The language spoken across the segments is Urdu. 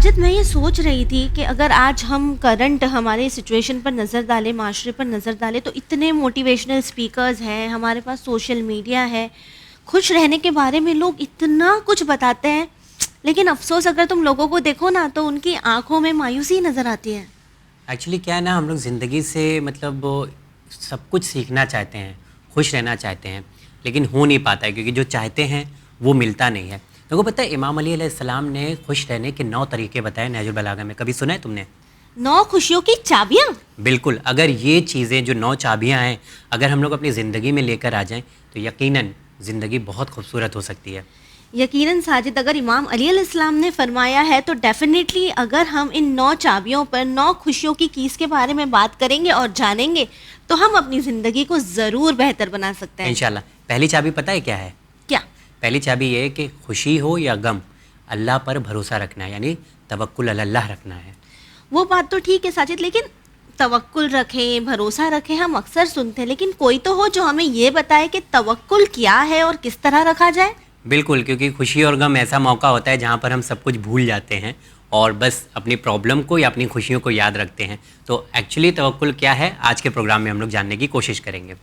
ساجد میں یہ سوچ رہی تھی کہ اگر آج ہم کرنٹ ہمارے سچویشن پر نظر ڈالیں، معاشرے پر نظر ڈالیں، تو اتنے موٹیویشنل اسپیکرز ہیں، ہمارے پاس سوشل میڈیا ہے، خوش رہنے کے بارے میں لوگ اتنا کچھ بتاتے ہیں، لیکن افسوس اگر تم لوگوں کو دیکھو نا تو ان کی آنکھوں میں مایوسی نظر آتی ہے. ایکچولی کیا ہے نا، ہم لوگ زندگی سے مطلب سب کچھ سیکھنا چاہتے ہیں، خوش رہنا چاہتے ہیں، لیکن ہو نہیں پاتا ہے کیونکہ جو چاہتے ہیں وہ ملتا نہیں ہے. لوگوں کو پتہ ہے امام علی علیہ السلام نے خوش رہنے کے 9 طریقے بتائے نہج البلاغہ میں. کبھی سنا ہے تم نے؟ 9 خوشیوں کی چابیاں. بالکل. اگر یہ چیزیں جو 9 چابیاں ہیں اگر ہم لوگ اپنی زندگی میں لے کر آ جائیں تو یقیناً زندگی بہت خوبصورت ہو سکتی ہے. یقیناً ساجد، اگر امام علی علیہ السلام نے فرمایا ہے تو ڈیفینیٹلی اگر ہم ان 9 چابیوں پر 9 خوشیوں کی کیز کے بارے میں بات کریں گے اور جانیں گے تو ہم اپنی زندگی کو ضرور بہتر بنا سکتے ہیں انشاءاللہ. پہلی چابی پتہ ہے کیا ہے؟ کیا؟ پہلی چابی یہ ہے کہ خوشی ہو یا غم اللہ پر بھروسہ رکھنا ہے، یعنی توکل علی اللہ رکھنا ہے. وہ بات تو ٹھیک ہے ساجد، لیکن توکل رکھیں، بھروسہ رکھیں ہم اکثر سنتے ہیں، لیکن کوئی تو ہو جو ہمیں یہ بتائے کہ توکل کیا ہے اور کس طرح رکھا جائے. بالکل، کیونکہ خوشی اور غم ایسا موقع ہوتا ہے جہاں پر ہم سب کچھ بھول جاتے ہیں اور بس اپنی پرابلم کو یا اپنی خوشیوں کو یاد رکھتے ہیں. تو ایکچولی توکل کیا ہے آج کے پروگرام میں ہم لوگ جاننے کی کوشش کریں گے.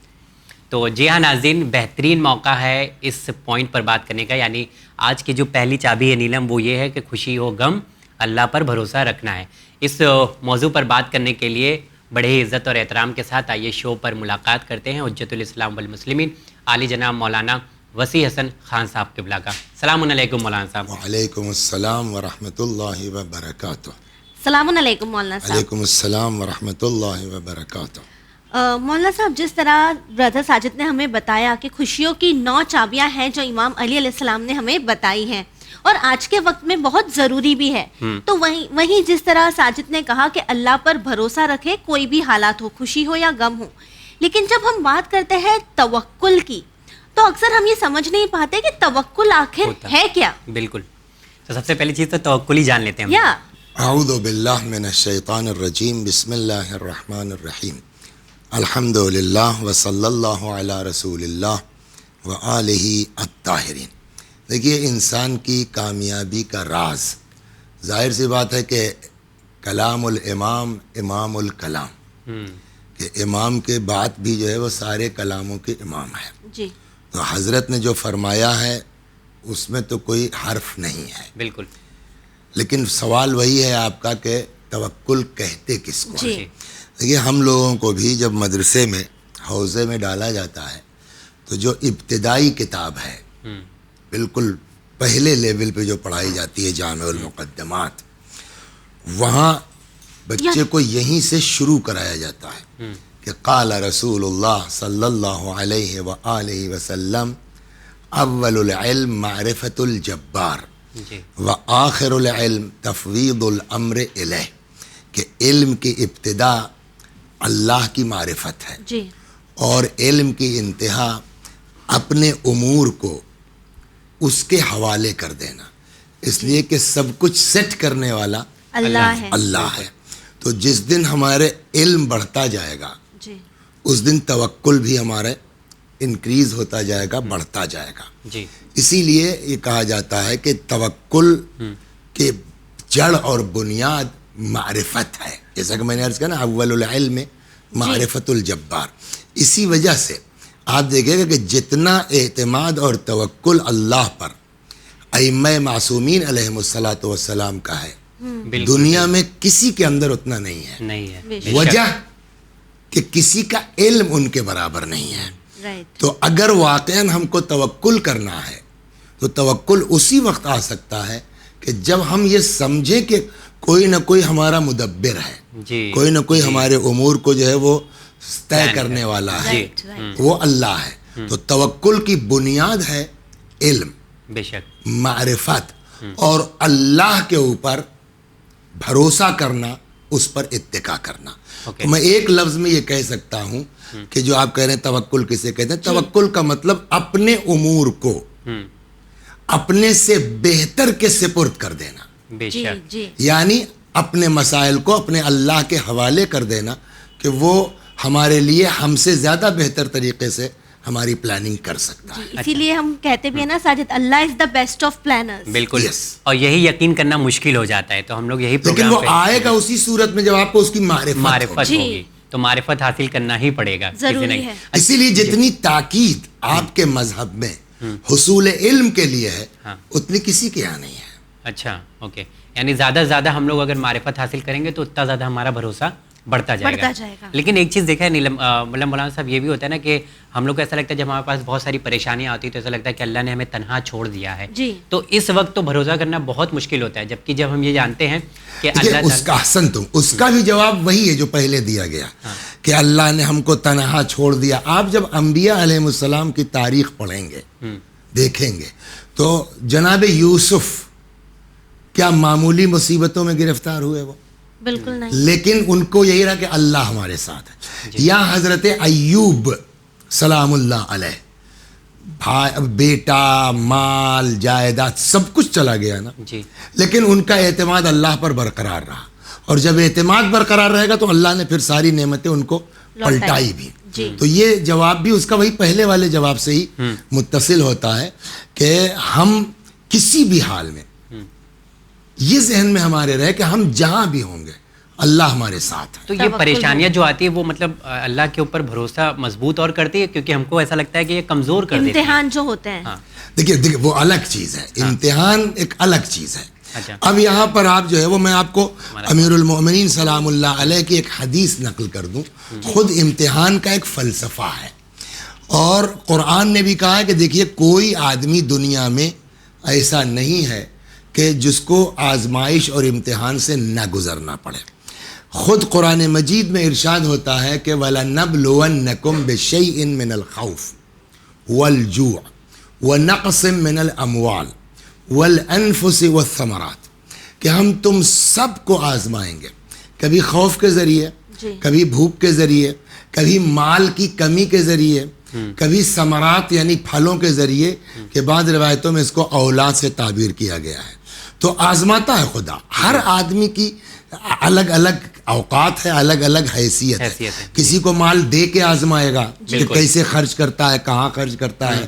تو جی ہاں ناظرین، بہترین موقع ہے اس پوائنٹ پر بات کرنے کا، یعنی آج کی جو پہلی چابی ہے نیلم وہ یہ ہے کہ خوشی ہو غم اللہ پر بھروسہ رکھنا ہے. اس موضوع پر بات کرنے کے لیے بڑے ہی عزت اور احترام کے ساتھ آئیے شو پر ملاقات کرتے ہیں حجت الاسلام والمسلمین عالی جناب مولانا وسیع حسن خان صاحب قبلہ کا. السلام علیکم مولانا صاحب. وعلیکم السلام ورحمۃ اللہ وبرکاتہ. السلام علیکم مولانا صاحب. وعلیکم السلام ورحمۃ اللہ وبرکاتہ. مولانا صاحب، جس طرح برادر ساجد نے ہمیں بتایا کہ خوشیوں کی 9 چابیاں ہیں جو امام علی علیہ السلام نے ہمیں بتائی ہیں اور آج کے وقت میں بہت ضروری بھی ہے، تو وہیں جس طرح ساجد نے کہا کہ اللہ پر بھروسہ رکھے کوئی بھی حالات ہو، خوشی ہو یا غم ہو. لیکن جب ہم بات کرتے ہیں توکل کی تو اکثر ہم یہ سمجھ نہیں پاتے کہ توکل آخر ہے کیا. بالکل. تو سب سے پہلی چیز تو توکل ہی جان لیتے ہیں. یا اعوذ باللہ من الشیطان الرجیم، بسم اللہ الرحمن الرحیم، الحمد للہ وصلی اللہ علی رسول اللہ وآلہ الطاہرین. دیکھیے، انسان کی کامیابی کا راز ظاہر سی بات ہے کہ کلام الامام امام الکلام، کہ امام کے بعد بھی جو ہے وہ سارے کلاموں کے امام ہے. جی. تو حضرت نے جو فرمایا ہے اس میں تو کوئی حرف نہیں ہے. بالکل. لیکن سوال وہی ہے آپ کا کہ توکل کہتے کس کو؟ جی. دیکھیے، ہم لوگوں کو بھی جب مدرسے میں حوزے میں ڈالا جاتا ہے تو جو ابتدائی کتاب ہے، بالکل پہلے لیول پہ جو پڑھائی جاتی ہے جامع المقدمات، وہاں بچے کو یہیں سے شروع کرایا جاتا ہے کہ قال رسول اللہ صلی اللہ علیہ وآلہ وسلم اول العلم معرفت الجبار وآخر العلم تفویض الامر الیہ، کہ علم کی ابتدا اللہ کی معرفت ہے جی. اور علم کی انتہا اپنے امور کو اس کے حوالے کر دینا، اس لیے کہ سب کچھ سیٹ کرنے والا اللہ ہے. تو جس دن ہمارے علم بڑھتا جائے گا جی. اس دن توکل بھی ہمارے انکریز ہوتا جائے گا، بڑھتا جائے گا. جی. اسی لیے یہ کہا جاتا ہے کہ توکل کے جڑ اور بنیاد معرفت ہے، جیسا کہ میں نے عرض کیا نا اول العلم معرفت الجبار. اسی وجہ سے آپ دیکھیں گے کہ جتنا اعتماد اور توکل اللہ پر ائمہ معصومین علیہم الصلاۃ والسلام کا ہے، دنیا میں کسی کے اندر اتنا نہیں ہے. وجہ کہ کسی کا علم ان کے برابر نہیں ہے. تو اگر واقعاً ہم کو توکل کرنا ہے تو توکل اسی وقت آ سکتا ہے کہ جب ہم یہ سمجھیں کہ کوئی نہ کوئی ہمارا مدبر ہے، کوئی نہ کوئی ہمارے امور کو جو ہے وہ طے کرنے والا ہے، وہ اللہ ہے. تو توکل کی بنیاد ہے علم، بے شک معرفت، اور اللہ کے اوپر بھروسہ کرنا، اس پر اتکا کرنا. تو میں ایک لفظ میں یہ کہہ سکتا ہوں کہ جو آپ کہہ رہے ہیں توکل کسے کہتے ہیں، توکل کا مطلب اپنے امور کو اپنے سے بہتر کے سپرد کر دینا. بے شک. یعنی اپنے مسائل کو اپنے اللہ کے حوالے کر دینا کہ وہ ہمارے لیے ہم سے زیادہ بہتر طریقے سے ہماری پلاننگ کر سکتا ہے. اسی لیے ہم کہتے بھی ہیں نا ساجد, اللہ از دا بیسٹ آف پلانرز. بالکل. Yes. اور یہی یقین کرنا مشکل ہو جاتا ہے, تو ہم لوگ یہی لیکن پروگرام وہ آئے گا اسی صورت میں جب آپ کو اس کی معرفت جی. ہوگی, تو معرفت حاصل کرنا ہی پڑے گا. ضروری ہے. اسی لیے جتنی تاکید آپ کے مذہب میں حصول علم کے لیے ہے اتنی کسی کے یہاں نہیں ہے. اچھا, اوکے. یعنی زیادہ سے زیادہ ہم لوگ اگر معرفت حاصل کریں گے تو اتنا زیادہ ہمارا بھروسہ بڑھتا جائے گا. لیکن ایک چیز دیکھا ہے نیلم, مطلب مولانا صاحب, یہ بھی ہوتا ہے نا کہ ہم لوگ کو ایسا لگتا ہے جب ہمارے پاس بہت ساری پریشانیاں آتی ہیں تو ایسا لگتا ہے کہ اللہ نے ہمیں تنہا چھوڑ دیا ہے. تو اس وقت تو بھروسہ کرنا بہت مشکل ہوتا ہے, جبکہ جب ہم یہ جانتے ہیں کہ اللہ اس کا حسن تم اس کا بھی جواب وہی ہے جو پہلے دیا گیا کہ اللہ نے ہم کو تنہا چھوڑ دیا. آپ جب انبیاء علیہ السلام کی تاریخ پڑھیں گے, دیکھیں گے, تو جناب یوسف کیا معمولی مصیبتوں میں گرفتار ہوئے وہ؟ بالکل نہیں. لیکن ان کو یہی رہا کہ اللہ ہمارے ساتھ ہے. یا حضرت ایوب سلام اللہ علیہ, بیٹا, مال, جائیداد سب کچھ چلا گیا نا, لیکن ان کا اعتماد اللہ پر برقرار رہا, اور جب اعتماد برقرار رہے گا تو اللہ نے پھر ساری نعمتیں ان کو پلٹائی بھی. تو یہ جواب بھی اس کا وہی پہلے والے جواب سے ہی متصل ہوتا ہے کہ ہم کسی بھی حال میں یہ ذہن میں ہمارے رہے کہ ہم جہاں بھی ہوں گے اللہ ہمارے ساتھ ہے. تو یہ پریشانیاں جو آتی ہے وہ مطلب اللہ کے اوپر بھروسہ مضبوط اور کرتی ہے, کیونکہ ہم کو ایسا لگتا ہے کہ یہ کمزور کر دیتی ہے. امتحان جو ہوتے ہیں, دیکھیے وہ الگ چیز ہے, امتحان ایک الگ چیز ہے. اب یہاں پر آپ جو ہے وہ میں آپ کو امیر المؤمنین سلام اللہ علیہ کی ایک حدیث نقل کر دوں. خود امتحان کا ایک فلسفہ ہے, اور قرآن نے بھی کہا ہے کہ دیکھیے کوئی آدمی دنیا میں ایسا نہیں ہے کہ جس کو آزمائش اور امتحان سے نہ گزرنا پڑے. خود قرآن مجید میں ارشاد ہوتا ہے کہ وَلَنَبْلُوَنَّكُمْ بِشَيْءٍ مِّنَ الْخَوْفِ وَالْجُوعِ وَنَقْصٍ مِّنَ الْأَمْوَالِ وَالْأَنفُسِ وَالثَّمَرَاتِ, کہ ہم تم سب کو آزمائیں گے, کبھی خوف کے ذریعے, کبھی بھوک کے ذریعے, کبھی مال کی کمی کے ذریعے, کبھی ثمرات یعنی پھلوں کے ذریعے, کہ بعض روایتوں میں اس کو اولاد سے تعبیر کیا گیا ہے. تو آزماتا ہے خدا. ہر آدمی کی الگ الگ اوقات ہے, الگ الگ حیثیت ہے. کسی کو مال دے کے آزمائے گا کہ کیسے خرچ کرتا ہے, کہاں خرچ کرتا ہے,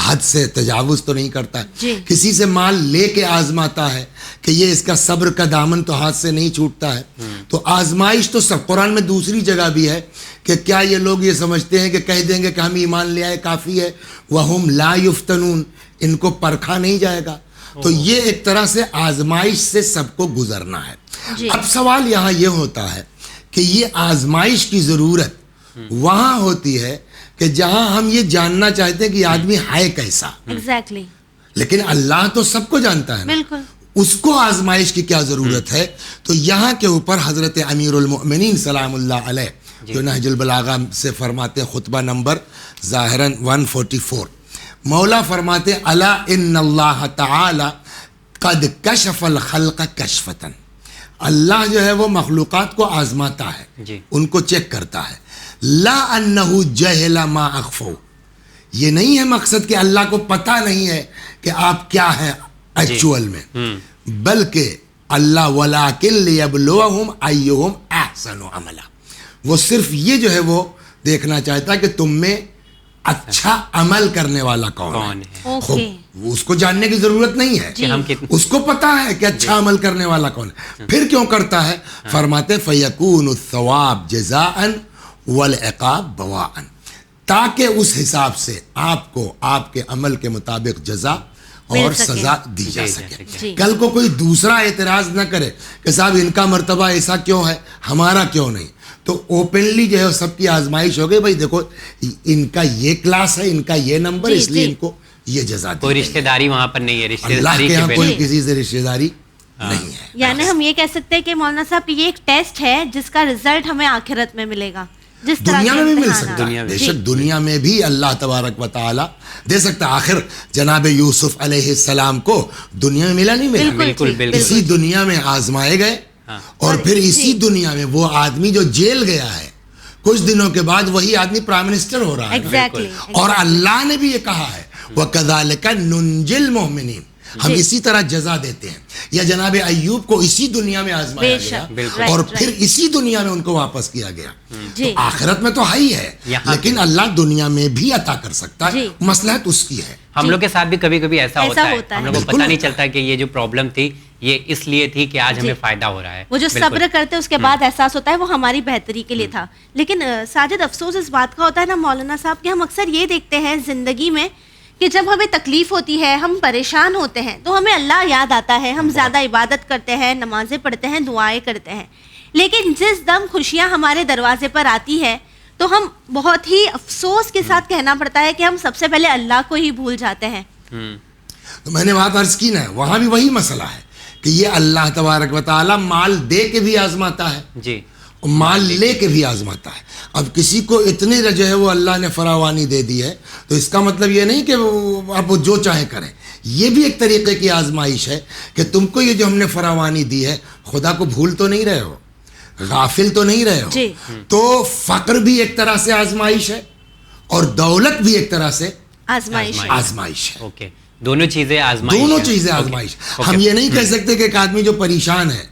حد سے تجاوز تو نہیں کرتا ہے. کسی سے مال لے کے آزماتا ہے کہ یہ اس کا صبر کا دامن تو ہاتھ سے نہیں چھوٹتا ہے. تو آزمائش تو سب. قرآن میں دوسری جگہ بھی ہے کہ کیا یہ لوگ یہ سمجھتے ہیں کہ کہہ دیں گے کہ ہم ایمان لے آئے کافی ہے, وَهُمْ لَا يُفْتَنُونَ, ان کو پرکھا نہیں جائے گا. تو یہ ایک طرح سے آزمائش سے سب کو گزرنا ہے. اب سوال یہاں یہ ہوتا ہے کہ یہ آزمائش کی ضرورت وہاں ہوتی ہے کہ جہاں ہم یہ جاننا چاہتے ہیں کہ یہ آدمی ہے کیسا. ایگزیکٹلی. لیکن اللہ تو سب کو جانتا ہے, بالکل, اس کو آزمائش کی کیا ضرورت ہے. تو یہاں کے اوپر حضرت امیر المؤمنین سلام اللہ علیہ جو نہج البلاغہ سے فرماتے ہیں, خطبہ نمبر ظاہراً 144, مولا فرماتے الا ان اللہ تعالی قد کشف الخلق کشفتن, اللہ جو ہے وہ مخلوقات کو آزماتا ہے, ان کو چیک کرتا ہے. لا انہ جہل ما اخفوا, یہ نہیں ہے مقصد کہ اللہ کو پتہ نہیں ہے کہ آپ کیا ہیں ایکچوئل میں, بلکہ اللہ ولکن لیبلوہم ایہم احسن عملا, وہ صرف یہ جو ہے وہ دیکھنا چاہتا ہے کہ تم میں اچھا عمل کرنے والا کون ہے. اس کو جاننے کی ضرورت نہیں ہے, اس کو پتا ہے کہ اچھا عمل کرنے والا کون ہے. پھر کیوں کرتا ہے؟ فرماتے فَيَكُونُ الثَّوَابُ جَزَاءً وَالْعِقَابُ بَوَاءً, تاکہ اس حساب سے آپ کو آپ کے عمل کے مطابق جزا اور سزا دی جا سکے. کل کو کوئی دوسرا اعتراض نہ کرے کہ صاحب ان کا مرتبہ ایسا کیوں ہے, ہمارا کیوں نہیں. تو اوپنلی جو ہے سب کی آزمائش ہو گئی, بھائی دیکھو ان کا یہ کلاس ہے, ان کا یہ نمبر, اس لیے ان کو یہ جزا دی. کوئی رشتہ داری وہاں پر نہیں ہے, رشتہ داری کے یہاں کوئی کسی سے رشتہ داری نہیں ہے. یعنی ہم یہ کہہ سکتے ہیں کہ مولانا صاحب یہ ایک ٹیسٹ ہے جس کا رزلٹ ہمیں آخرت میں ملے گا. دنیا میں بھی مل سکتا ہے, بے شک دنیا میں بھی اللہ تبارک و تعالی دے سکتا. آخر جناب یوسف علیہ السلام کو دنیا میں ملا نہیں ملا, بالکل اسی دنیا میں آزمائے گئے, اور پھر اسی دنیا میں وہ آدمی جو جیل گیا ہے کچھ دنوں کے بعد وہی آدمی پرائم منسٹر ہو رہا ہے. اور اللہ نے بھی یہ کہا ہے وَكَذَلِكَ نُنْجِي الْمُؤْمِنِينَ, ہم اسی طرح جزا دیتے ہیں. یا جناب ایوب کو اسی دنیا میں آزمایا گیا اور پھر اسی دنیا میں ان کو واپس کیا گیا. تو آخرت میں تو ہے ہی ہے, لیکن اللہ دنیا میں بھی عطا کر سکتا ہے, مصلحت اس کی ہے. ہم لوگ کے ساتھ بھی کبھی کبھی ایسا ہوتا ہے, ہم لوگ کو پتہ نہیں چلتا کہ یہ جو پرابلم تھی یہ اس لیے تھی کہ آج ہمیں فائدہ ہو رہا ہے. وہ جو صبر کرتے اس کے بعد احساس ہوتا ہے وہ ہماری بہتری کے لیے تھا. لیکن ساجد افسوس اس بات کا ہوتا ہے نا مولانا صاحب کہ ہم اکثر یہ دیکھتے ہیں زندگی میں کہ جب ہمیں تکلیف ہوتی ہے, ہم پریشان ہوتے ہیں, تو ہمیں اللہ یاد آتا ہے, ہم زیادہ عبادت کرتے ہیں, نمازیں پڑھتے ہیں, دعائیں کرتے ہیں. لیکن جس دم خوشیاں ہمارے دروازے پر آتی ہے تو ہم بہت ہی افسوس کے ساتھ کہنا پڑتا ہے کہ ہم سب سے پہلے اللہ کو ہی بھول جاتے ہیں. تو میں نے بات عرض کی نا, وہاں بھی وہی مسئلہ ہے کہ یہ اللہ تبارک و تعالی مال دے کے بھی آزماتا ہے جی, اور مال لے کے بھی آزماتا ہے. اب کسی کو اتنی جو ہے وہ اللہ نے فراوانی دے دی ہے تو اس کا مطلب یہ نہیں کہ آپ وہ جو چاہیں کریں. یہ بھی ایک طریقے کی آزمائش ہے کہ تم کو یہ جو ہم نے فراوانی دی ہے خدا کو بھول تو نہیں رہے ہو, غافل تو نہیں رہے ہو. تو فقر بھی ایک طرح سے آزمائش ہے اور دولت بھی ایک طرح سے آزمائش ہے. اوکے, دونوں چیزیں آزمائش. ہم یہ نہیں کہہ سکتے کہ ایک آدمی جو پریشان ہے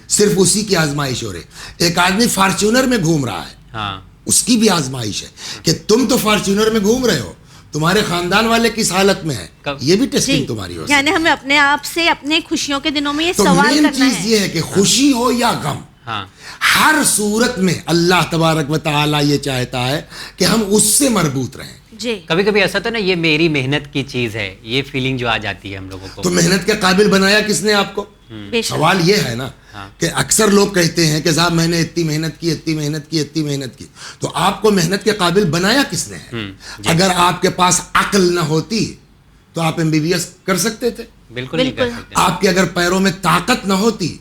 صرف اسی کی آزمائش ہو رہی. ایک آدمی فارچونر میں گھوم رہا ہے, اس کی بھی آزمائش ہے کہ تم تو فارچونر میں گھوم رہے ہو, تمہارے خاندان والے کس حالت میں ہے, یہ بھی ٹیسٹنگ تمہاری ہو. یعنی ہمیں اپنے آپ سے اپنے خوشیوں کے دنوں میں یہ تو سوال مین کرنا چیز یہ ہے کہ خوشی ہو یا غم, ہر صورت میں اللہ تبارک و تعالی یہ چاہتا ہے کہ ہم اس سے مربوط رہیں. کبھی کبھی ایسا تو نا یہ میری محنت کی چیز ہے, یہ فیلنگ جو آ جاتی ہے ہم لوگوں کو. تو محنت کے قابل بنایا کس نے آپ کو؟ سوال یہ ہے نا کہ اکثر لوگ کہتے ہیں کہ صاحب میں نے اتنی محنت کی, تو آپ کو محنت کے قابل بنایا کس نے ہے؟ اگر آپ کے پاس عقل نہ ہوتی تو آپ MBBS کر سکتے تھے؟ بالکل نہیں کر سکتے. آپ کے اگر پیروں میں طاقت نہ ہوتی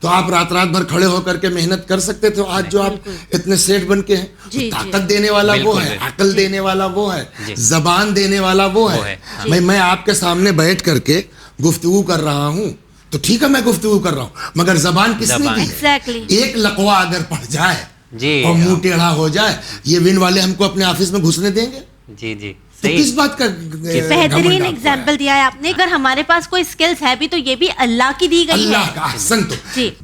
تو آپ رات بھر کھڑے ہو کر کے محنت کر سکتے تھے. آج جو آپ اتنے سیٹ بن کے ہیں, طاقت دینے والا وہ ہے, عقل دینے والا وہ ہے, زبان دینے والا وہ ہے. میں آپ کے سامنے بیٹھ کر کے گفتگو کر رہا ہوں تو ٹھیک ہے میں گفتگو کر رہا ہوں, مگر زبان کس نے دی ہے؟ ایک لقوہ اگر پڑ جائے اور منہ ٹیڑھا ہو جائے, یہ ون والے ہم کو اپنے آفس میں گھسنے دیں گے؟ جی تو کس بات کا بہترین ایگزامپل دیا ہے آپ نے. اگر ہمارے پاس کوئی سکلز ہے بھی تو یہ بھی اللہ کی دی گئی ہے. اللہ کا احسن. تو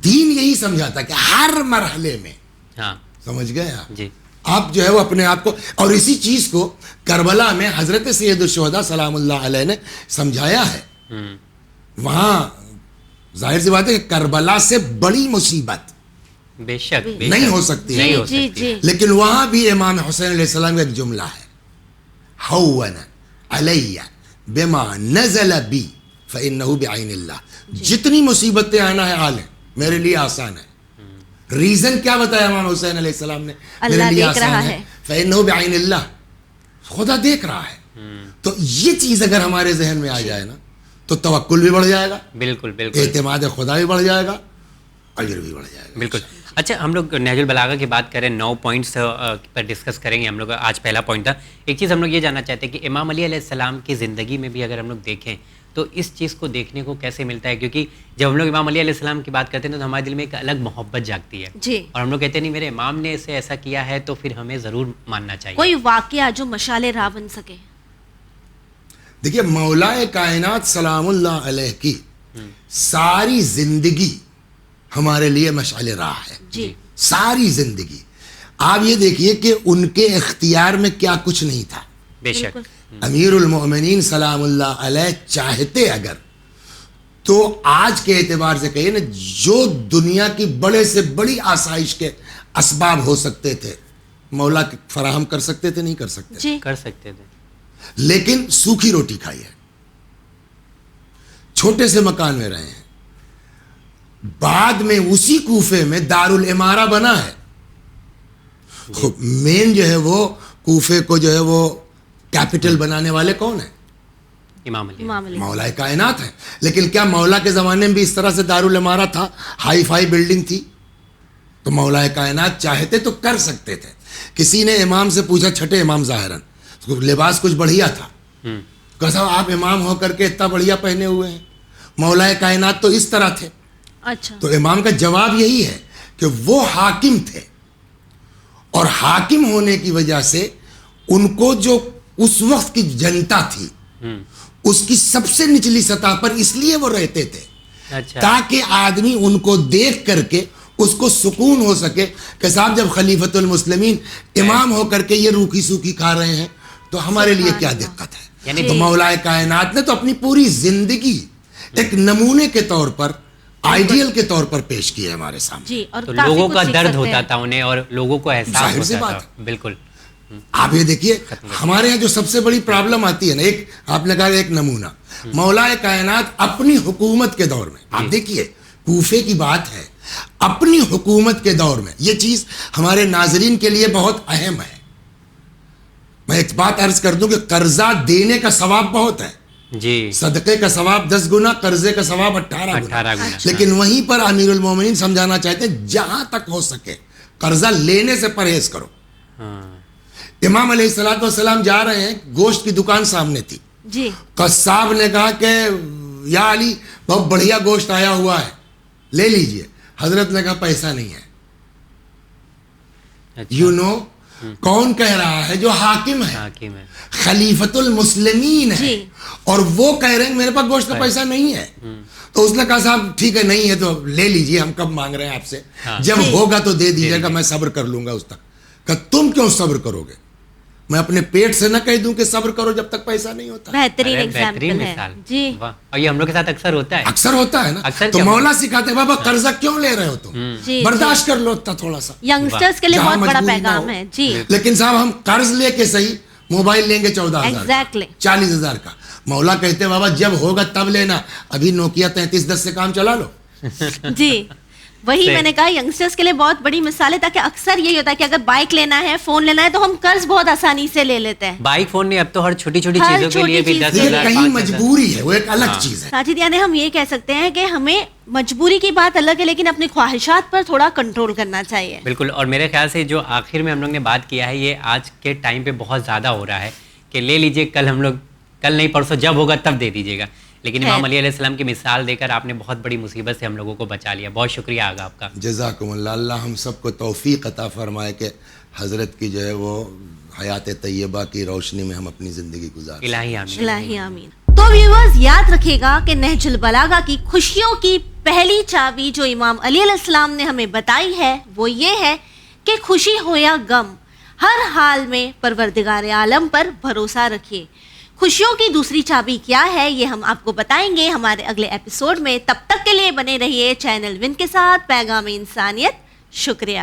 دین یہی سمجھاتا کہ ہر مرحلے میں, سمجھ گئے آپ جو ہے وہ اپنے آپ کو, اور اسی چیز کو کربلا میں حضرت سید الشہداء سلام اللہ علیہ نے سمجھایا ہے. وہاں ظاہر سی بات ہے کہ کربلا سے بڑی مصیبت بے شک نہیں ہو سکتی ہے, لیکن وہاں بھی امام حسین علیہ السلام کا ایک جملہ ہے, ہون علی بما نزل بی فإنہ بعین اللہ. جتنی مصیبتیں آنا ہے عالم میرے لیے آسان ہے. ریزن کیا بتایا امام حسین علیہ السلام نے؟ میرے لیے آسان ہے فإنہ بعین اللہ, خدا دیکھ رہا ہے. تو یہ چیز اگر ہمارے ذہن میں آ جائے نا تو توکل بھی بڑھ جائے گا, بالکل اعتماد خدا بھی بڑھ جائے گا, اجر بھی بڑھ جائے گا. بالکل. اچھا, ہم لوگ نہج البلاغہ کی بات کریں, 9 پوائنٹس پر ڈسکس کریں گے ہم لوگ. آج پہلا پوائنٹ تھا, ایک چیز ہم لوگ یہ جاننا چاہتے ہیں کہ امام علی علیہ السلام کی زندگی میں بھی اگر ہم لوگ دیکھیں تو اس چیز کو دیکھنے کو کیسے ملتا ہے, کیونکہ جب ہم لوگ امام علی علیہ السلام کی بات کرتے ہیں تو ہمارے دل میں ایک الگ محبت جاگتی ہے, اور ہم لوگ کہتے ہیں نہیں میرے امام نے اسے ایسا کیا ہے تو پھر ہمیں ضرور ماننا چاہیے. کوئی واقعہ جو مشعل راہ بن سکے. دیکھیے مولا کائنات سلام اللہ علیہ کی ساری زندگی ہمارے لیے مشعل راہ ہے. ساری زندگی آپ یہ دیکھیے کہ ان کے اختیار میں کیا کچھ نہیں تھا. بے شک امیر المؤمنین سلام اللہ علیہ چاہتے اگر تو آج کے اعتبار سے کہیے نا, جو دنیا کی بڑے سے بڑی آسائش کے اسباب ہو سکتے تھے مولا فراہم کر سکتے تھے, نہیں کر سکتے؟ کر سکتے تھے, لیکن سوکھی روٹی کھائی ہے, چھوٹے سے مکان میں رہے ہیں. بعد میں اسی کوفے میں دارالامارہ بنا ہے. مین جو ہے وہ کوفے کو جو ہے وہ کیپٹل بنانے والے کون ہیں؟ امام علی, مولا کائنات ہیں. لیکن کیا مولا کے زمانے میں بھی اس طرح سے دارالامارہ تھا, ہائی فائی بلڈنگ تھی؟ تو مولا کائنات چاہتے تو کر سکتے تھے. کسی نے امام سے پوچھا, چھٹے امام ظاہراً لباس کچھ بڑھیا تھا, کہا آپ امام ہو کر کے اتنا بڑھیا پہنے ہوئے ہیں, مولا کائنات تو اس طرح تھے. تو امام کا جواب یہی ہے کہ وہ حاکم تھے, اور حاکم ہونے کی وجہ سے ان کو جو اس وقت کی جنتا تھی اس کی سب سے نچلی سطح پر اس لیے وہ رہتے تھے اچھا تاکہ آدمی ان کو دیکھ کر کے اس کو سکون ہو سکے کہ صاحب جب خلیفۃ المسلمین امام ہو کر کے یہ روکھی سوکھی کھا رہے ہیں تو ہمارے لیے کیا دقت ہے. یعنی تو مولا کائنات نے تو اپنی پوری زندگی ایک نمونے کے طور پر آئیڈیل کے طور پر پیش کی ہے ہمارے سامنے. جی اور تو کافی لوگوں کچھ کا سیکھ درد سکتے ہوتا ہیں. تھا انہیں اور لوگوں کو احساس ظاہر سی ہوتا بات تھا. بالکل آپ یہ دیکھیے ہمارے یہاں جو سب سے بڑی پرابلم آتی ہے نا, ایک آپ نے کہا ایک نمونہ مولا کائنات اپنی حکومت کے دور میں, آپ دیکھیے کوفے کی بات ہے, اپنی حکومت کے دور میں یہ چیز ہمارے ناظرین کے لیے بہت اہم ہے. میں ایک بات عرض کر دوں کہ قرضہ دینے کا ثواب بہت ہے, جی صدقے کا ثواب 10 گنا, قرضے کا ثواب 18 18 گنا. لیکن وہیں پر امیر المومنین سمجھانا چاہتے ہیں جہاں تک ہو سکے قرضہ لینے سے پرہیز کرو. ہاں امام علیہ الصلوۃ والسلام جا رہے ہیں, گوشت کی دکان سامنے تھی, جی قصاب نے کہا کہ یا علی بہت بڑھیا گوشت آیا ہوا ہے لے لیجئے. حضرت نے کہا پیسہ نہیں ہے. یو نو کون کہہ رہا ہے؟ جو حاکم ہے, حاکم ہے. خلیفۃ المسلمین ہے, جی. اور وہ کہہ رہے ہیں میرے پاس گوشت کا پیسہ نہیں ہے. تو اس نے کہا صاحب ٹھیک ہے نہیں ہے تو لے لیجئے, ہم کب مانگ رہے ہیں آپ سے, جب ہوگا تو دے دیجئے گا, میں صبر کر لوں گا اس تک. کہ تم کیوں صبر کرو گے؟ میں اپنے پیٹ سے نہ کہہ دوں کہ صبر کرو جب تک پیسہ نہیں ہوتا. بہترین ارے بہترین ایگزامپل ہے. مثال. جی واہ. اور یہ ہم لوگ کے ساتھ اکثر ہوتا ہے. اکثر ہوتا ہے نا, اکثر تو کیا مولا سکھاتے ہیں بابا قرضہ کیوں لے رہے ہو تم, جی برداشت کر لو تھوڑا سا. ینگسٹرز کے لیے جہاں بہت بڑا مجبوری نہ پیغام ہو. ہے. جی لیکن صاحب ہم قرض لے کے صحیح موبائل لیں گے 14,000 Exactly. 40,000 کا. مولا کہتے ہیں بابا جب ہوگا تب لینا, ابھی نوکیا 3310 سے کام چلا لو. جی وہی میں نے کہا ینگسٹرز کے لیے بہت بڑی مثال ہے, تاکہ اکثر یہی ہوتا ہے کہ اگر بائک لینا ہے, فون لینا ہے, تو ہم قرض بہت آسانی سے لے لیتے ہیں. بائک فون نہیں, اب تو ہر چھوٹی چھوٹی ہر چیزوں کے لیے بھی چھوٹی 10,000 چیز لیکن کہیں 5,000. مجبوری ہے, وہ ایک الگ چیز ہے. ساجد یعنی ہم یہ کہہ سکتے ہیں کہ ہمیں مجبوری کی بات الگ ہے, لیکن اپنی خواہشات پر تھوڑا کنٹرول کرنا چاہیے. بالکل. اور میرے خیال سے جو آخر میں ہم لوگ نے بات کیا ہے, یہ آج کے ٹائم پہ بہت زیادہ ہو رہا ہے کہ لے لیجئے, کل ہم لوگ, کل نہیں پرسوں جب ہوگا تب دے دیجیے گا. لیکن امام علی علیہ السلام کی مثال دے کر آپ نے بہت بڑی مصیبت سے ہم لوگوں کو بچا لیا. بہت شکریہ آگا آپ کا. جزاکم اللہ. اللہ ہم سب کو توفیق عطا فرمائے کہ حضرت کی جو ہے وہ حیات طیبہ کی روشنی میں ہم اپنی زندگی گزاریں. الہی آمین. الہی آمین. تو ویورز یاد رکھے گا کہ نہج البلاغہ کی خوشیوں کی پہلی چابی جو امام علی علیہ السلام نے ہمیں بتائی ہے وہ یہ ہے کہ خوشی ہو یا غم, ہر حال میں پروردگار عالم پر بھروسہ رکھیے. خوشیوں کی دوسری چابی کیا ہے یہ ہم آپ کو بتائیں گے ہمارے اگلے ایپیسوڈ میں. تب تک کے لیے بنے رہیے چینل ون کے ساتھ. پیغام انسانیت. شکریہ.